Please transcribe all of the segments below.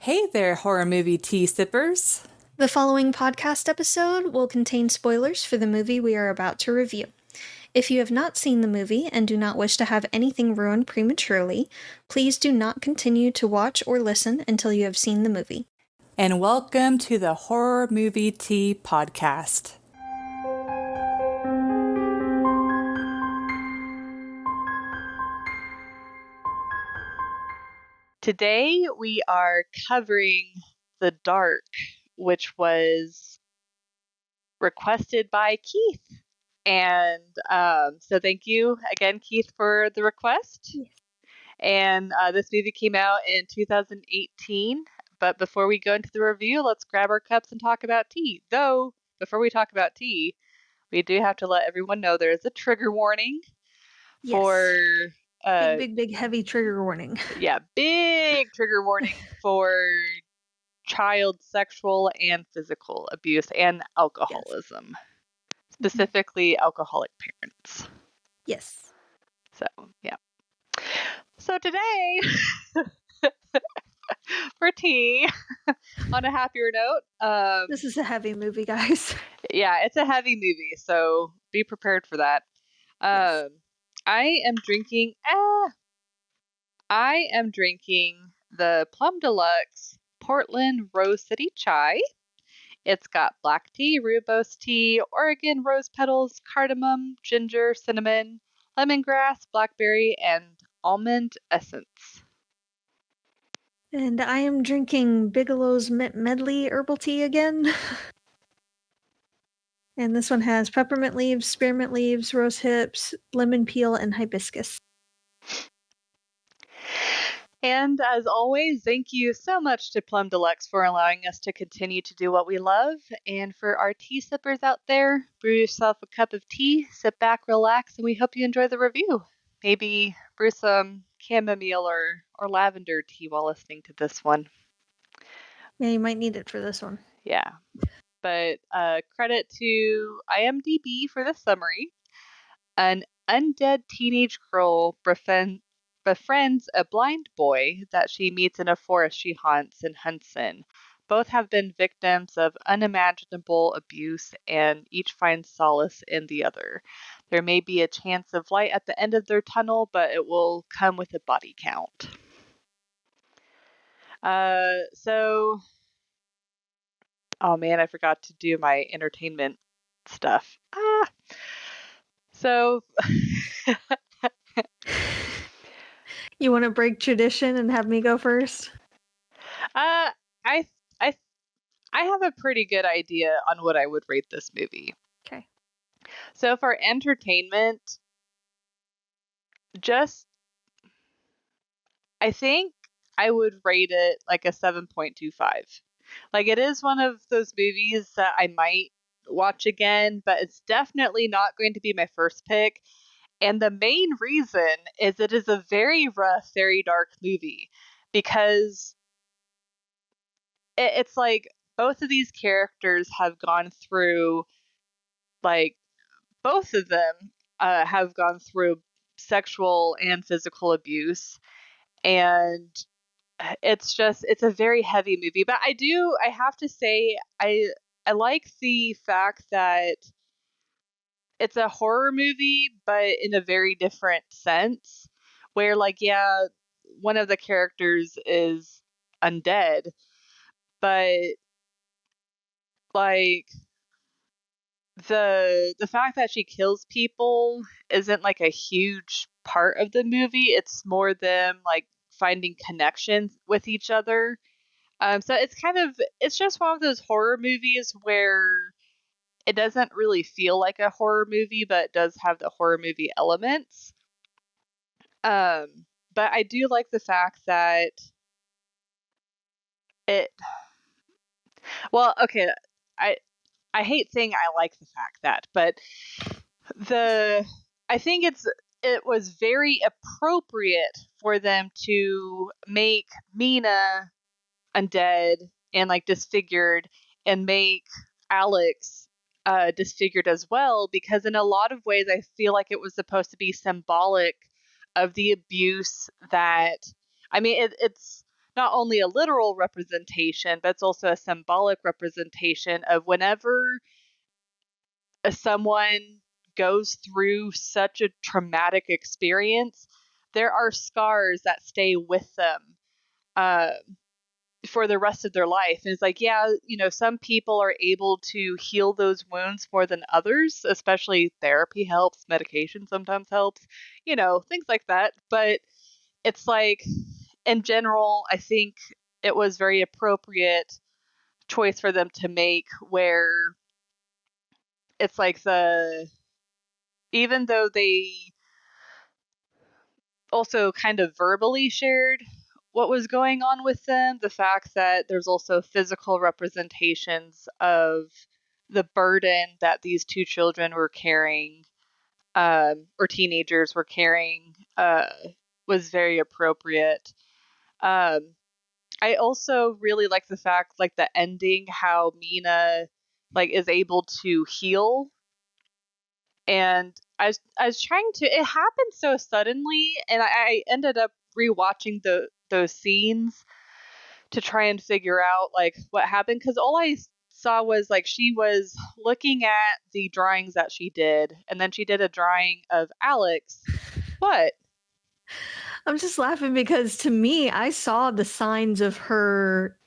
Hey there, horror movie tea sippers. The following podcast episode will contain spoilers for the movie we are about to review. If you have not seen the movie and do not wish to have anything ruined prematurely, please do not continue to watch or listen until you have seen the movie. And welcome to the Horror Movie Tea Podcast. Today we are covering The Dark, which was requested by Keith. And so thank you again, Keith, for the request. Yes. And this movie came out in 2018. But before we go into the review, let's grab our cups and talk about tea. Though, before we talk about tea, we do have to let everyone know there is a trigger warning for... Big, heavy trigger warning. Yeah, big trigger warning for child sexual and physical abuse and alcoholism. Yes. Specifically, alcoholic parents. Yes. So, yeah. So today, for tea, on a happier note. This is a heavy movie, guys. Yeah, it's a heavy movie, so be prepared for that. Yes. I am drinking the Plum Deluxe Portland Rose City Chai. It's got black tea, rooibos tea, Oregon rose petals, cardamom, ginger, cinnamon, lemongrass, blackberry, and almond essence. And I am drinking Bigelow's Mint Medley herbal tea again. And this one has peppermint leaves, spearmint leaves, rose hips, lemon peel, and hibiscus. And as always, thank you so much to Plum Deluxe for allowing us to continue to do what we love. And for our tea sippers out there, brew yourself a cup of tea, sit back, relax, and we hope you enjoy the review. Maybe brew some chamomile or lavender tea while listening to this one. Yeah, you might need it for this one. Yeah. But credit to IMDb for the summary. An undead teenage girl befriends a blind boy that she meets in a forest she haunts and hunts in. Both have been victims of unimaginable abuse, and each finds solace in the other. There may be a chance of light at the end of their tunnel, but it will come with a body count. Oh man, I forgot to do my entertainment stuff. So... You want to break tradition and have me go first? I have a pretty good idea on what I would rate this movie. Okay. So for entertainment, I think I would rate it like a 7.25. Like, it is one of those movies that I might watch again, but it's definitely not going to be my first pick. And the main reason is it is a very rough, very dark movie, because it's like both of these characters have gone through, like, both of them have gone through sexual and physical abuse. And it's a very heavy movie. But I have to say, I like the fact that it's a horror movie, but in a very different sense, where, like, yeah, one of the characters is undead, but like the fact that she kills people isn't like a huge part of the movie. It's more them like finding connections with each other. So it's just one of those horror movies where it doesn't really feel like a horror movie, but it does have the horror movie elements. But I do like the fact that I hate saying I like the fact that, but I think it was very appropriate for them to make Mina undead and like disfigured, and make Alex disfigured as well, because in a lot of ways I feel like it was supposed to be symbolic of the abuse that, I mean, it's not only a literal representation, but it's also a symbolic representation of whenever someone goes through such a traumatic experience, there are scars that stay with them uh, for the rest of their life. And it's like, yeah, some people are able to heal those wounds more than others, especially therapy helps, medication sometimes helps, things like that. But it's like, in general, I think it was very appropriate choice for them to make where it's like even though they also kind of verbally shared what was going on with them, the fact that there's also physical representations of the burden that these two children were carrying, or teenagers were carrying, was very appropriate. Um, I also really like the fact, like the ending, how Mina like is able to heal. And I was trying to. It happened so suddenly, and I ended up rewatching those scenes to try and figure out like what happened, because all I saw was like she was looking at the drawings that she did, and then she did a drawing of Alex. What? I'm just laughing because to me, I saw the signs of her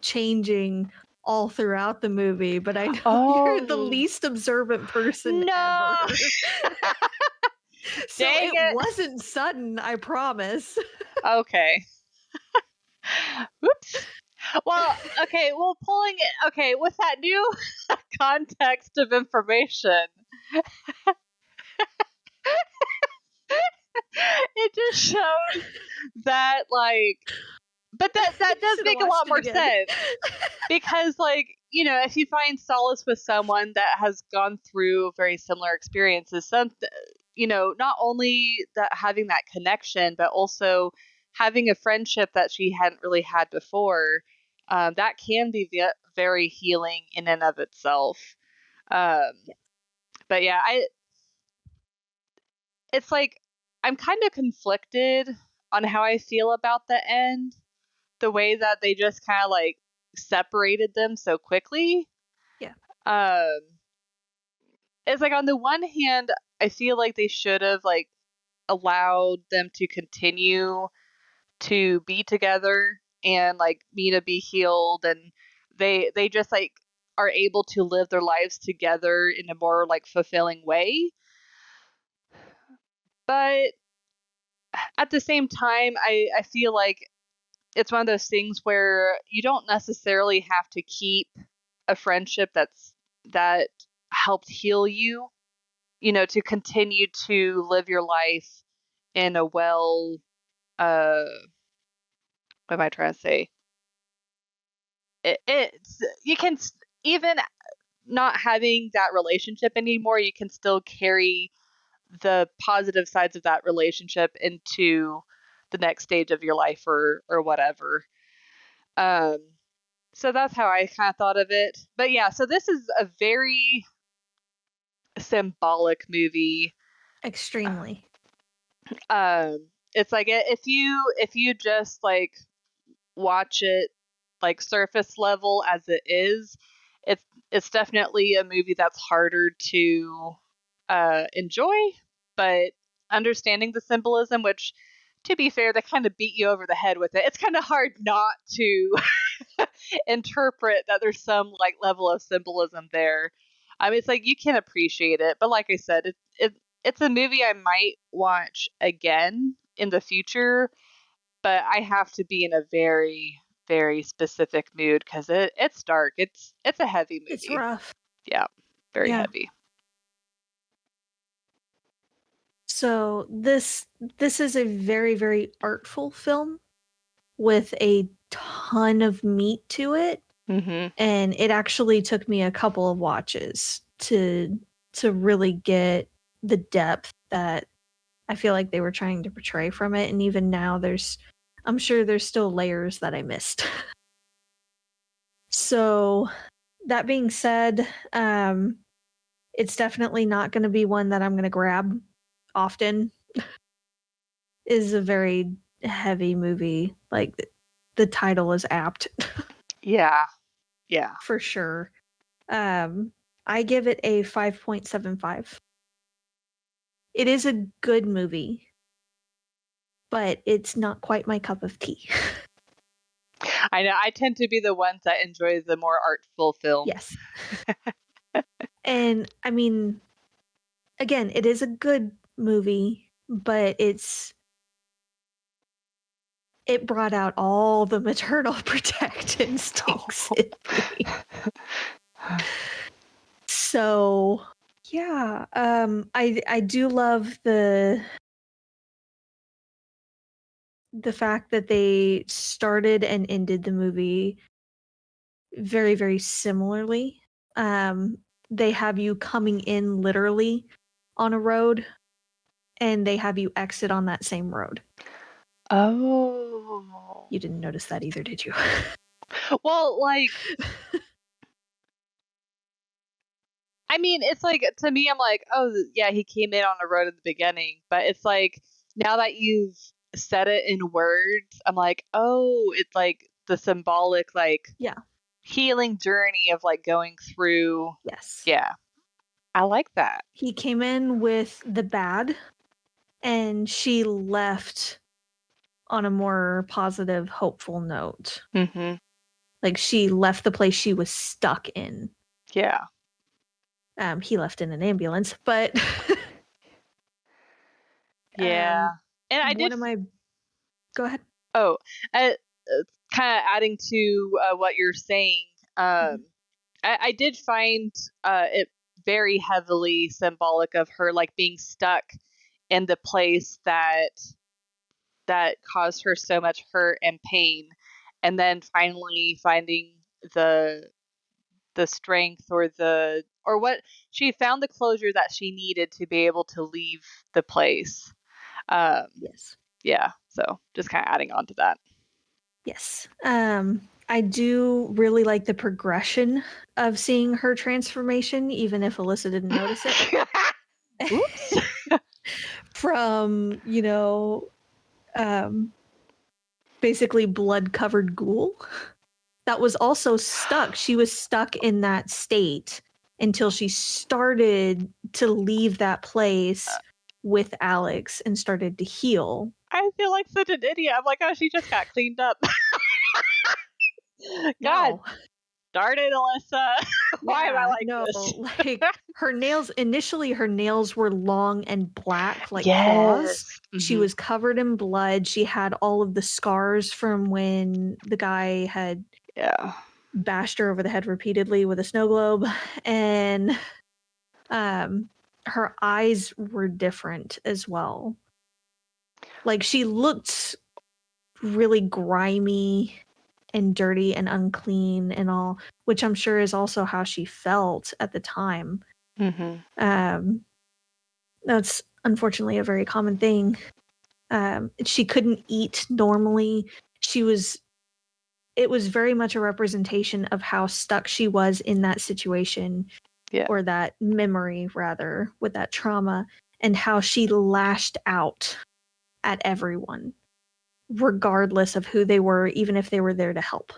changing all throughout the movie, but I know you're the Oh least observant person no! ever. So Dang it it! wasn't sudden, I promise. Okay. Whoops. Well, okay, well, pulling it, okay, with that new context of information, it just shows that, like, but that You does should have make a lot watched it more again. sense because, like, if you find solace with someone that has gone through very similar experiences, not only that having that connection, but also having a friendship that she hadn't really had before, that can be very healing in and of itself. Um, but yeah, it's like I'm kind of conflicted on how I feel about the end, the way that they just kind of like separated them so quickly. Yeah. Um, it's like on the one hand, I feel like they should have like allowed them to continue to be together and like Mina be healed, and they just like are able to live their lives together in a more like fulfilling way. But at the same time, I feel like it's one of those things where you don't necessarily have to keep a friendship that helped heal you, to continue to live your life in a uh what am I trying to say? It's you can even not having that relationship anymore, you can still carry the positive sides of that relationship into the next stage of your life or whatever. Um, so that's how I kind of thought of it. But yeah, so this is a very symbolic movie. Extremely. It's like if you just like watch it like surface level as it is, it's it's definitely a movie that's harder to enjoy, but understanding the symbolism, which to be fair, they kind of beat you over the head with it. It's kind of hard not to interpret that there's some like level of symbolism there. I mean, it's like you can appreciate it, but like I said, it's a movie I might watch again in the future, but I have to be in a very very specific mood because it's dark. It's a heavy It's movie. rough. Yeah, very Yeah. heavy. So this is a very, very artful film with a ton of meat to it. Mm-hmm. And it actually took me a couple of watches to really get the depth that I feel like they were trying to portray from it. And even now I'm sure there's still layers that I missed. So that being said, it's definitely not going to be one that I'm going to grab often. Is a very heavy movie. Like the title is apt. Yeah. Yeah. For sure. I give it a 5.75. It is a good movie, but it's not quite my cup of tea. I know I tend to be the ones that enjoy the more artful films. Yes. And I mean, again, it is a good movie, but it brought out all the maternal protect instincts in me. So yeah, I do love the fact that they started and ended the movie very, very similarly. They have you coming in literally on a road, and they have you exit on that same road. Oh. You didn't notice that either, did you? Well, like, I mean, it's like, to me, I'm like, oh, yeah, he came in on a road at the beginning. But it's like, now that you've said it in words, I'm like, oh, it's like the symbolic, like, Yeah. healing journey of like going through. Yes. Yeah. I like that. He came in with the bad, and she left on a more positive, hopeful note. Mm-hmm. Like, she left the place she was stuck in. Yeah. He left in an ambulance, but Yeah. And I one did. of my go ahead. Oh, kind of adding to what you're saying. Mhm. I did find it very heavily symbolic of her like being stuck in the place that caused her so much hurt and pain, and then finally finding the strength or what she found, the closure that she needed to be able to leave the place. Um, Yes. yeah, so just kind of adding on to that. Yes. I do really like the progression of seeing her transformation, even if Alyssa didn't notice it. Oops. From, um, basically blood-covered ghoul that was also stuck. She was stuck in that state until she started to leave that place with Alex and started to heal. I feel like such an idiot. I'm like, oh, she just got cleaned up. God No. darn it, Alyssa. Why am I Yeah, like no, this? like initially her nails were long and black like claws. Yes. She Hmm. was covered in blood. She had all of the scars from when the guy had Yeah. bashed her over the head repeatedly with a snow globe. And her eyes were different as well. Like, she looked really grimy and dirty and unclean and all, which I'm sure is also how she felt at the time. Hmm. Um, that's unfortunately a very common thing. She couldn't eat normally. It was very much a representation of how stuck she was in that situation, Yeah. or that memory rather, with that trauma, and how she lashed out at everyone, regardless of who they were, even if they were there to help.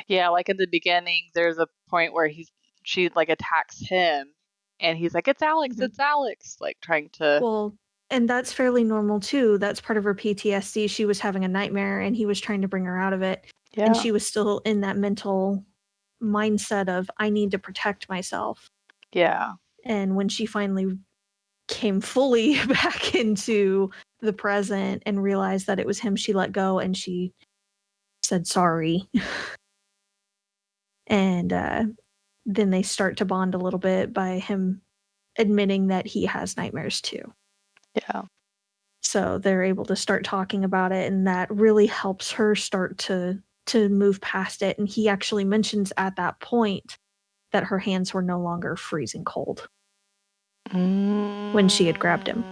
Yeah, like in the beginning, there's a point where she like attacks him, and he's like, Mhm. it's Alex," like trying to. Well, and that's fairly normal too. That's part of her PTSD. She was having a nightmare and he was trying to bring her out of it. And Yeah. she was still in that mental mindset of, I need to protect myself. Yeah. And when she finally came fully back into the present and realized that it was him, she let go and she said sorry. And then they start to bond a little bit by him admitting that he has nightmares too. Yeah. So they're able to start talking about it, and that really helps her start to move past it. And he actually mentions at that point that her hands were no longer freezing cold when she had grabbed him.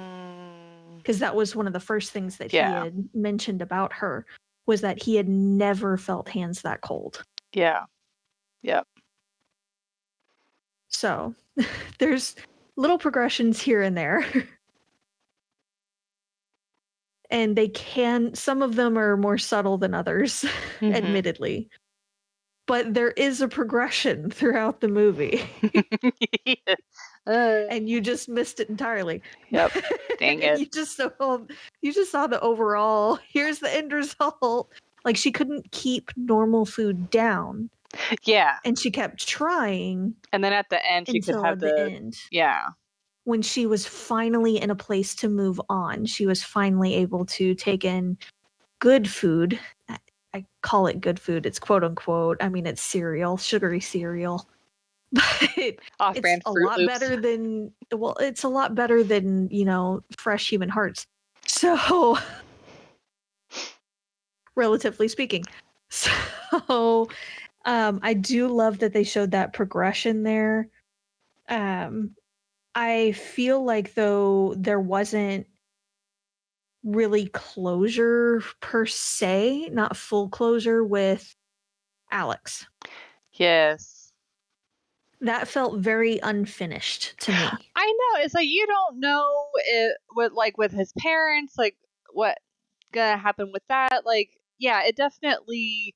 Because that was one of the first things that he Yeah. had mentioned about her, was that he had never felt hands that cold. Yeah. Yep. So there's little progressions here and there. And some of them are more subtle than others, admittedly. But there is a progression throughout the movie. Yeah. Uh, And you just missed it entirely. yep. Dang And it. you just saw the overall, here's the end result. Like, she couldn't keep normal food down, Yeah. and she kept trying And then at the end, she could until have at the the, end, yeah. when she was finally in a place to move on. She was finally able to take in good food. I call it good food. It's quote unquote. I mean, it's cereal, sugary cereal. But it's Off-brand a Fruit lot Loops. better than, well, it's a lot better than, fresh human hearts. So, relatively speaking. So, I do love that they showed that progression there. I feel like, though, there wasn't really closure per se, not full closure with Alex. Yes. That felt very unfinished to me. I know. It's like you don't know with his parents, like what gonna happen with that. Like, yeah, it definitely.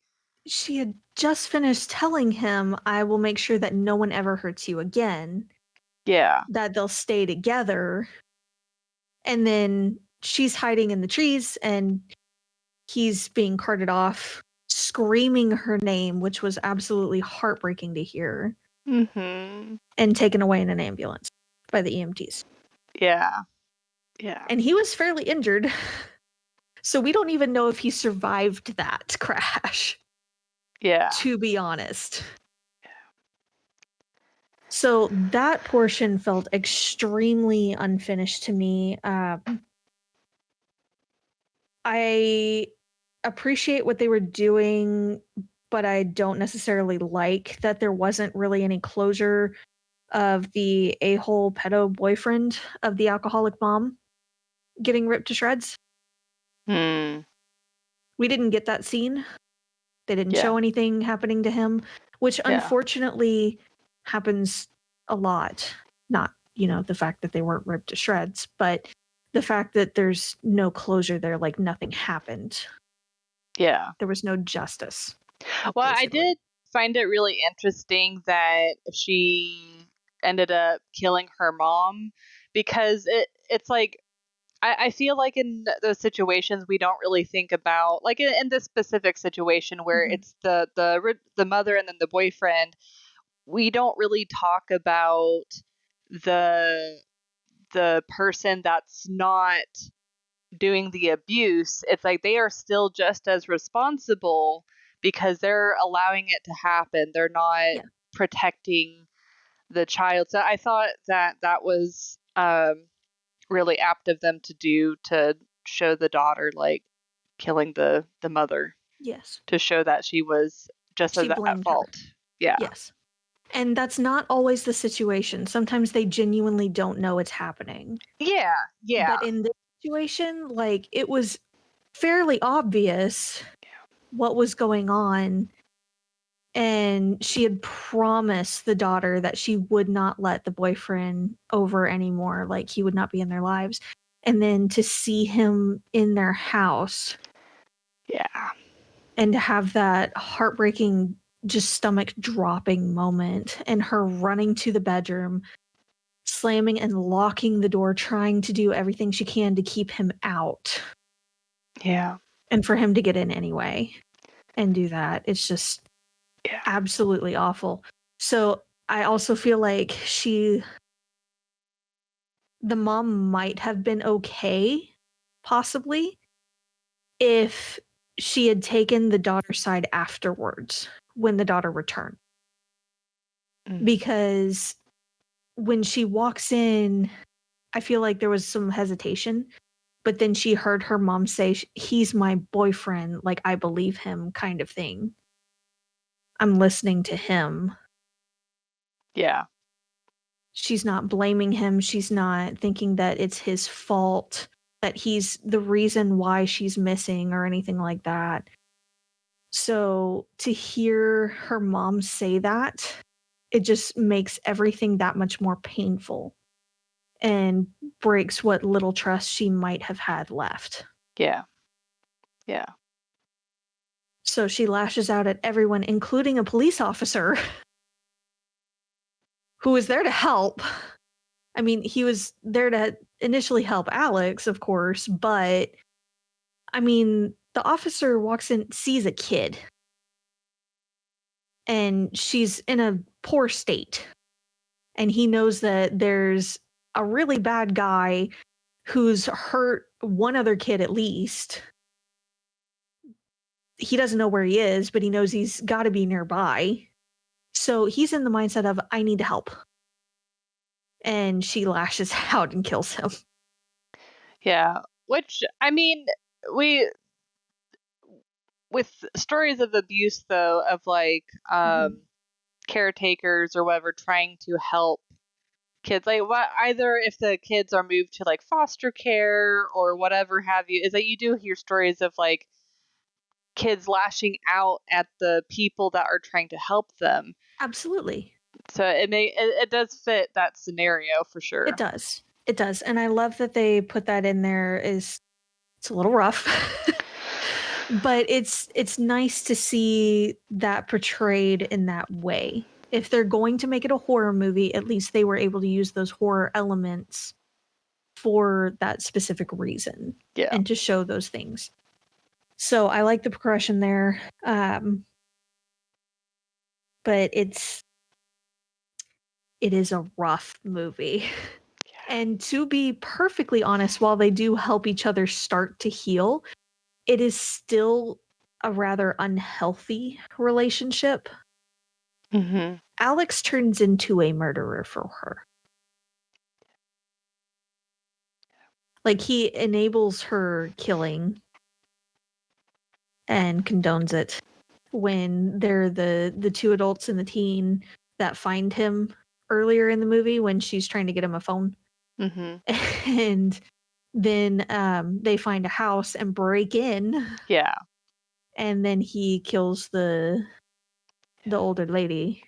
She had just finished telling him, I will make sure that no one ever hurts you again, Yeah. that they'll stay together. And then she's hiding in the trees and he's being carted off, screaming her name, which was absolutely heartbreaking to hear, Mm-hmm. and taken away in an ambulance by the EMTs. Yeah. Yeah. And he was fairly injured. So we don't even know if he survived that crash, Yeah. to be honest. So that portion felt extremely unfinished to me. I appreciate what they were doing, but I don't necessarily like that there wasn't really any closure of the a-hole pedo boyfriend of the alcoholic mom getting ripped to shreds. Hmm. We didn't get that scene. They didn't Yeah. show anything happening to him, which Yeah. unfortunately happens a lot. Not, the fact that they weren't ripped to shreds, but the fact that there's no closure there, like nothing happened. Yeah. There was no justice. Well, I Basically. did find it really interesting that she ended up killing her mom because it's like I feel like in those situations we don't really think about like in this specific situation where Mhm. it's the mother and then the boyfriend. We don't really talk about the the person that's not doing the abuse. It's like they are still just as responsible because they're allowing it to happen. They're not Yeah. protecting the child. So I thought that that was really apt of them to do, to show the daughter like killing the mother, Yes. to show that she was just She as at blamed her. fault. Yeah. Yes. And that's not always the situation. Sometimes they genuinely don't know it's happening. Yeah. Yeah. But in this situation, like, it was fairly obvious what was going on. And she had promised the daughter that she would not let the boyfriend over anymore. Like, he would not be in their lives. And then to see him in their house Yeah. and to have that heartbreaking, just stomach dropping moment, and her running to the bedroom, slamming and locking the door, trying to do everything she can to keep him out. Yeah. And for him to get in anyway and do that, it's just absolutely awful. So I also feel like the mom might have been okay, possibly, if she had taken the daughter's side afterwards when the daughter returned. Mm. Because when she walks in, I feel like there was some hesitation, but then she heard her mom say, he's my boyfriend, like, I believe him, kind of thing. I'm listening to him. Yeah. She's not blaming him. She's not thinking that it's his fault, that he's the reason why she's missing or anything like that. So to hear her mom say that, it just makes everything that much more painful and breaks what little trust she might have had left. Yeah. Yeah. So she lashes out at everyone, including a police officer who was there to help. I mean, he was there to initially help Alex, of course, but I mean, the officer walks in, sees a kid, and she's in a poor state. And he knows that there's a really bad guy who's hurt one other kid at least. He doesn't know where he is, but he knows he's got to be nearby. So he's in the mindset of, I need to help. And she lashes out and kills him. Yeah. Which, I mean, we, with stories of abuse, though, of like, caretakers or whatever trying to help kids, like what, either if the kids are moved to like foster care or whatever have you, is that you do hear stories of like kids lashing out at the people that are trying to help them. Absolutely. So it does fit that scenario for sure. It does. It does. And I love that they put that in there. It's a little rough. But it's nice to see that portrayed in that way. If they're going to make it a horror movie, at least they were able to use those horror elements for that specific reason. Yeah. And to show those things. So I like the progression there. But it is a rough movie. Yeah. And to be perfectly honest, while they do help each other start to heal, it is still a rather unhealthy relationship. Mm-hmm. Alex turns into a murderer for her. Like, he enables her killing and condones it when they're the two adults and the teen that find him earlier in the movie when she's trying to get him a phone. Mm-hmm. And then they find a house and break in. Yeah. And then he kills the older lady.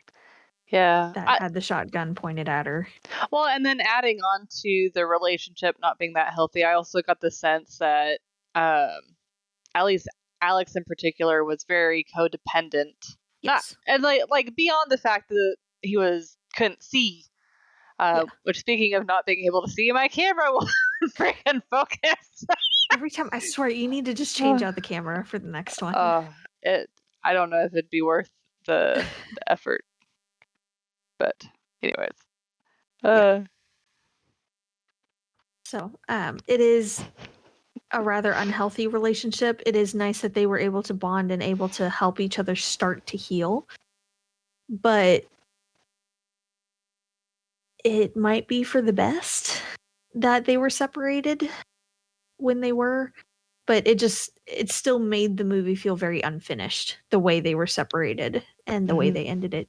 Yeah. That had the shotgun pointed at her. Well, and then adding on to the relationship not being that healthy, I also got the sense that at least Alex in particular was very codependent. Yes. And like beyond the fact that he couldn't see. Which, speaking of not being able to see, my camera won't freaking focus. Every time, I swear, you need to just change out the camera for the next one. I don't know if it'd be worth the effort. But anyways. Yeah. So, it is a rather unhealthy relationship. It is nice that they were able to bond and able to help each other start to heal. But it might be for the best that they were separated when they were. But it still made the movie feel very unfinished, the way they were separated and the way they ended it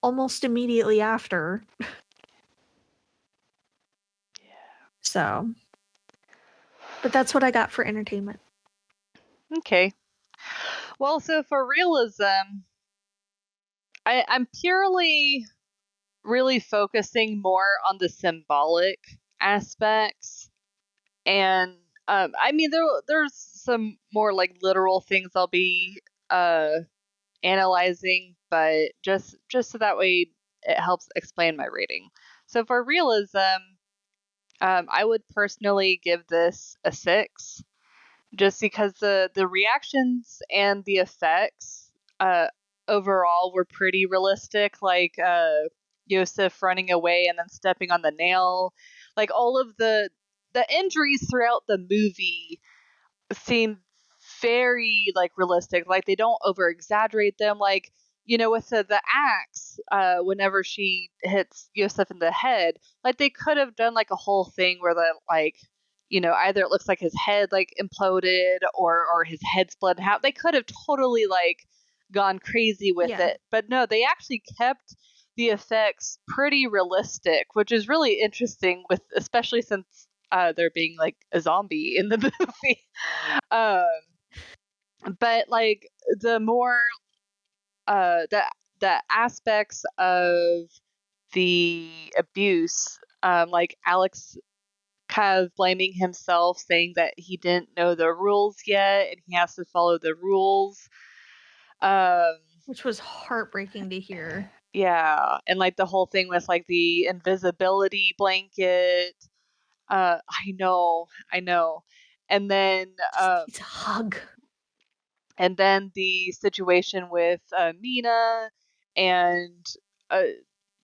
almost immediately after. So, but that's what I got for entertainment. Okay. Well, so for realism, I'm purely really focusing more on the symbolic aspects. And I mean there's some more like literal things I'll be analyzing, but just so that way it helps explain my rating. So for realism, I would personally give this a 6, just because the reactions and the effects overall were pretty realistic. Like Yosef running away and then stepping on the nail, like all of the injuries throughout the movie seem very like realistic. Like they don't over exaggerate them. Like, with the axe, whenever she hits Yosef in the head, like they could have done like a whole thing where the like, either it looks like his head like imploded or his head split in half. They could have totally like gone crazy with it, but no, they actually kept the effects pretty realistic, which is really interesting. With especially since there being like a zombie in the movie. But like the more the aspects of the abuse, like Alex kind of blaming himself, saying that he didn't know the rules yet and he has to follow the rules. Which was heartbreaking to hear. Yeah, and like the whole thing with like the invisibility blanket. I know. And then Just needs a hug. and then the situation with Mina and uh,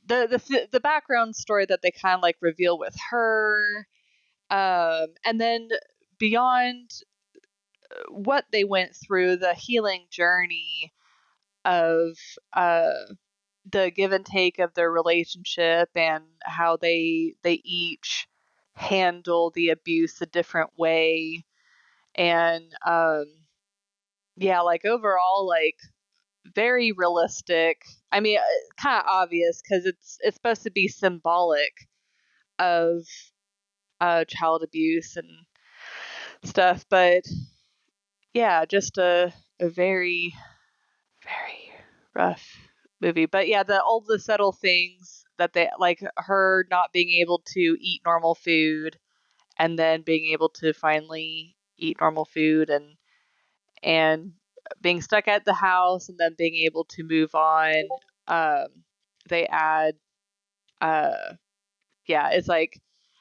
the background story that they kind of like reveal with her, and then beyond what they went through, the healing journey of the give and take of their relationship and how they each handle the abuse a different way, and yeah, like overall, like very realistic. I mean, kind of obvious because it's supposed to be symbolic of child abuse and stuff, but yeah, just a very very rough movie. But yeah, all the subtle things that they like, her not being able to eat normal food and then being able to finally eat normal food, and being stuck at the house and then being able to move on. Um, they add, uh, yeah, it's like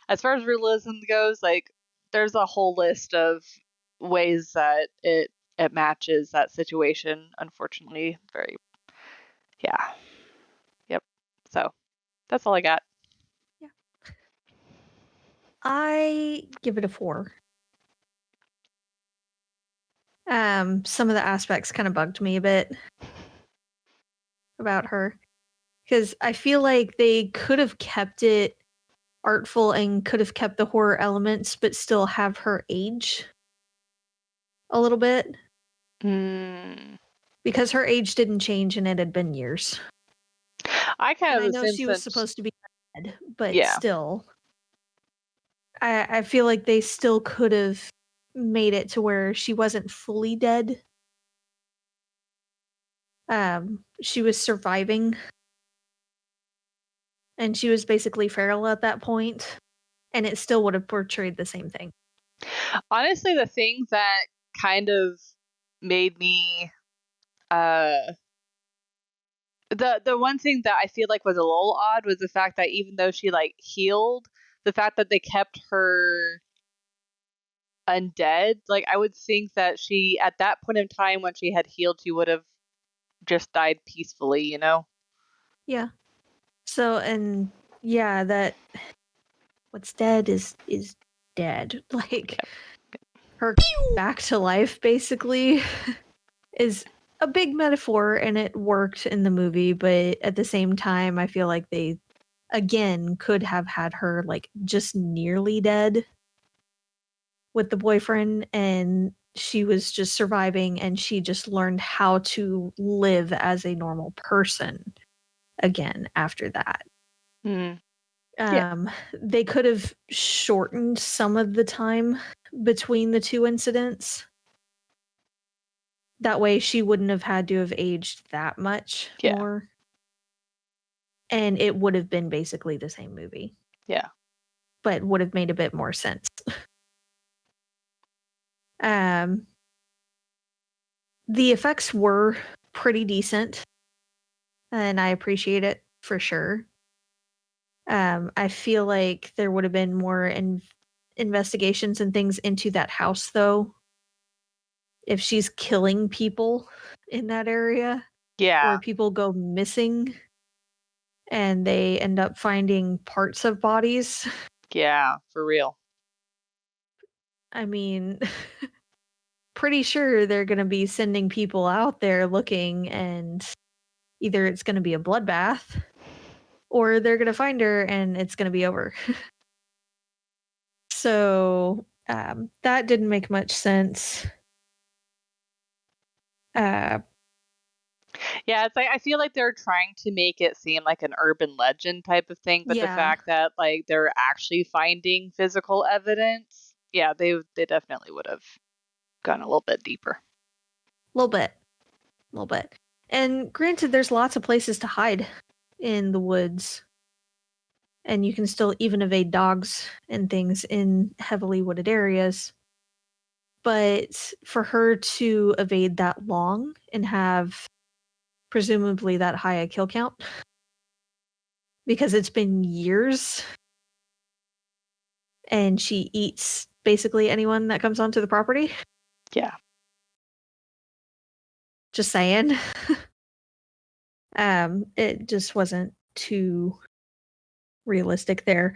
as far as realism goes, like there's a whole list of ways that it matches that situation. Unfortunately, very yeah, yep. So that's all I got. Yeah. I give it a 4. Some of the aspects kind of bugged me a bit about her because I feel like they could have kept it artful and could have kept the horror elements, but still have her age a little bit Mm, because her age didn't change and it had been years. I kind And of I the know same she was sense. supposed to be dead, but Yeah, still, I feel like they still could have made it to where she wasn't fully dead. She was surviving, and she was basically feral at that point, and it still would have portrayed the same thing. honestly, the thing that kind of made me uh the one thing that I feel like was a little odd was the fact that even though she like healed, the fact that they kept her undead, like I would think that she at that point in time when she had healed, she would have just died peacefully, you know? Yeah. So, and yeah, that what's dead is dead. Like Yep. her back to life basically is a big metaphor and it worked in the movie, but at the same time I feel like they again could have had her like just nearly dead with the boyfriend and she was just surviving and she just learned how to live as a normal person again after that. Mm. Yeah. They could have shortened some of the time between the two incidents. That way she wouldn't have had to have aged that much Yeah. more. And it would have been basically the same movie, Yeah. but would have made a bit more sense. Um, the effects were pretty decent, and I appreciate it for sure. I feel like there would have been more investigations and things into that house, though. If she's killing people in that area, or Yeah. people go missing and they end up finding parts of bodies. Yeah, for real. I mean, pretty sure they're going to be sending people out there looking, and either it's going to be a bloodbath or they're going to find her and it's going to be over. So that didn't make much sense. Uh, Yeah, it's like I feel like they're trying to make it seem like an urban legend type of thing, but the yeah, fact that like they're actually finding physical evidence, yeah, they definitely would have gone a little bit deeper. a little bit, a little bit. And granted, there's lots of places to hide in the woods. and you can still even evade dogs and things in heavily wooded areas. But for her to evade that long and have presumably that high a kill count, because it's been years and she eats basically anyone that comes onto the property. Yeah. Just saying. It just wasn't too realistic there.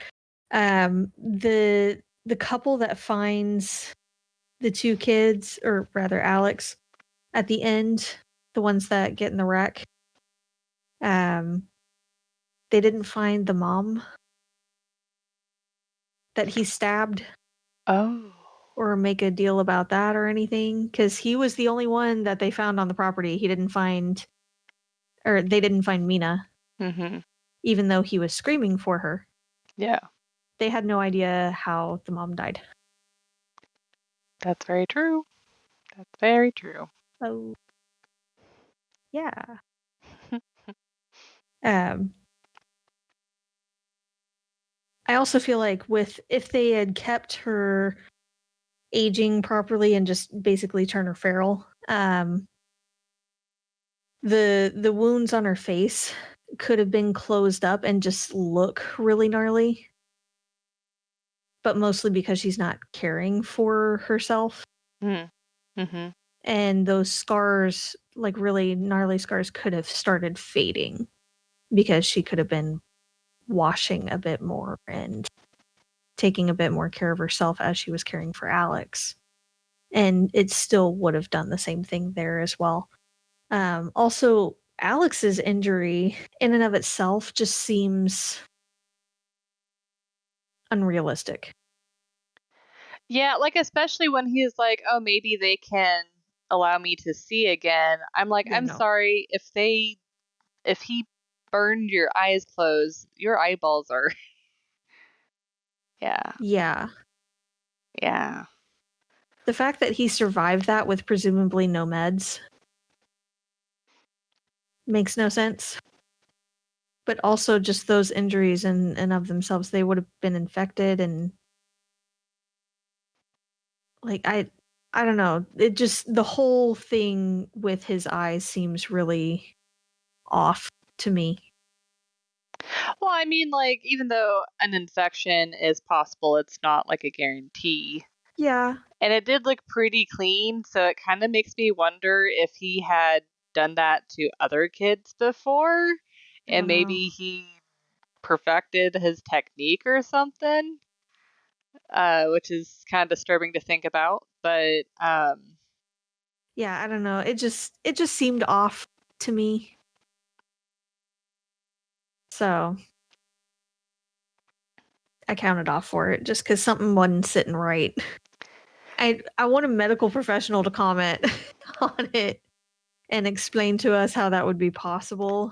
The couple that finds the two kids, or rather Alex, at the end, the ones that get in the wreck, they didn't find the mom that he stabbed Oh. or make a deal about that or anything, because he was the only one that they found on the property. He didn't find, or they didn't find Mina, Mm-hmm. even though he was screaming for her. Yeah. They had no idea how the mom died. That's very true. That's very true. Oh, yeah. Um, I also feel like if they had kept her aging properly and just basically turn her feral, the wounds on her face could have been closed up and just look really gnarly. But mostly because she's not caring for herself. Mm-hmm. And those scars, like really gnarly scars, could have started fading because she could have been washing a bit more and taking a bit more care of herself as she was caring for Alex. And it still would have done the same thing there as well. Also, Alex's injury in and of itself just seems unrealistic. Yeah, like especially when he's like, "Oh, maybe they can allow me to see again." I'm like, Yeah, "I'm no. sorry if he burned your eyes closed, your eyeballs are." Yeah. Yeah. Yeah. The fact that he survived that with presumably no meds makes no sense. But also just those injuries in and of themselves, they would have been infected and like I don't know. It just the whole thing with his eyes seems really off to me. Well, I mean, like, even though an infection is possible, it's not like a guarantee. Yeah. And it did look pretty clean, so it kind of makes me wonder if he had done that to other kids before, I and don't know. maybe he perfected his technique or something, which is kind of disturbing to think about. But Yeah, I don't know. It just seemed off to me. So I counted off for it just because something wasn't sitting right. I want a medical professional to comment on it and explain to us how that would be possible.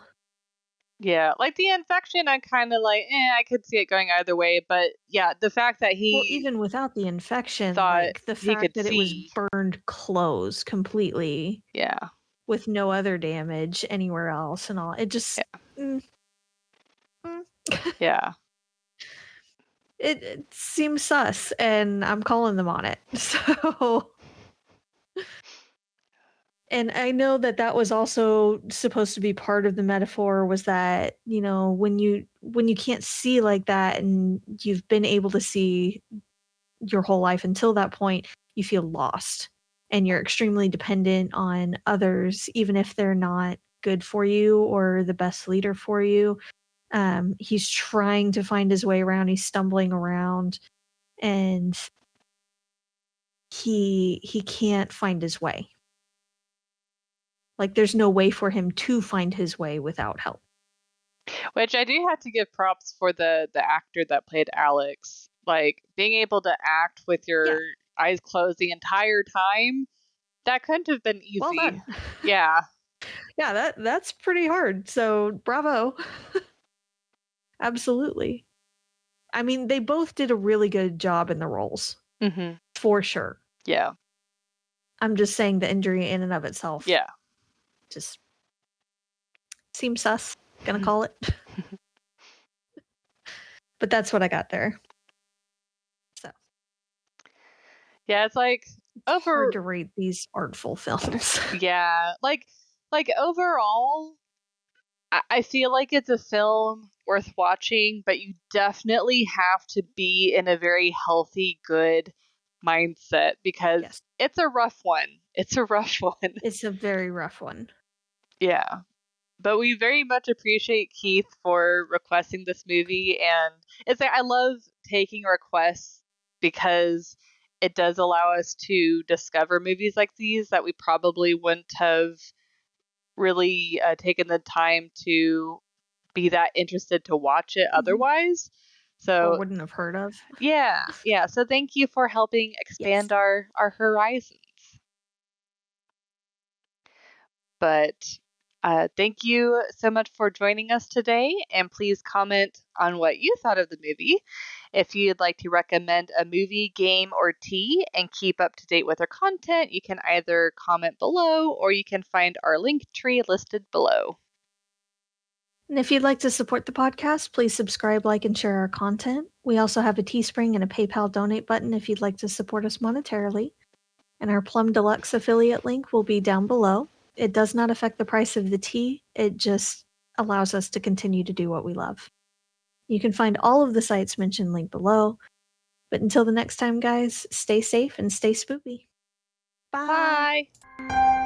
yeah, like the infection, I'm kind of like, I could see it going either way. But yeah, the fact that Well, he even without the infection, thought like the he fact could that it was see, burned closed completely yeah, with no other damage anywhere else and all, it just yeah, mm, mm. yeah. It seems sus, and I'm calling them on it. So, and I know that that was also supposed to be part of the metaphor was that, when you can't see like that and you've been able to see your whole life until that point, you feel lost and you're extremely dependent on others, even if they're not good for you or the best leader for you. He's trying to find his way around. He's stumbling around, and he can't find his way. Like there's no way for him to find his way without help. Which I do have to give props for the actor that played Alex. Like being able to act with Yeah, your eyes closed the entire time, that couldn't have been well easy. done. Yeah. Yeah, that's pretty hard. So bravo. Absolutely. I mean, they both did a really good job in the roles, Mhm. for sure. Yeah. I'm just saying the injury in and of itself Yeah. just seems sus. Gonna call it. But that's what I got there. So Yeah, it's like it's hard to rate these artful films. yeah, like overall, I feel like it's a film worth watching, but you definitely have to be in a very healthy, good mindset because Yes. it's a rough one. It's a rough one. It's a very rough one. Yeah. But we very much appreciate Keith for requesting this movie, and it's like I love taking requests because it does allow us to discover movies like these that we probably wouldn't have really taken the time to be that interested to watch it otherwise. Or So wouldn't have heard of. yeah. So thank you for helping Yes. expand our horizons. But thank you so much for joining us today, and please comment on what you thought of the movie. If you'd like to recommend a movie, game, or tea and keep up to date with our content, you can either comment below or you can find our link tree listed below. And if you'd like to support the podcast, please subscribe, like, and share our content. We also have a Teespring and a PayPal donate button if you'd like to support us monetarily. And our Plum Deluxe affiliate link will be down below. It does not affect the price of the tea, it just allows us to continue to do what we love. You can find all of the sites mentioned linked below. But until the next time, guys, stay safe and stay spoopy. Bye! Bye.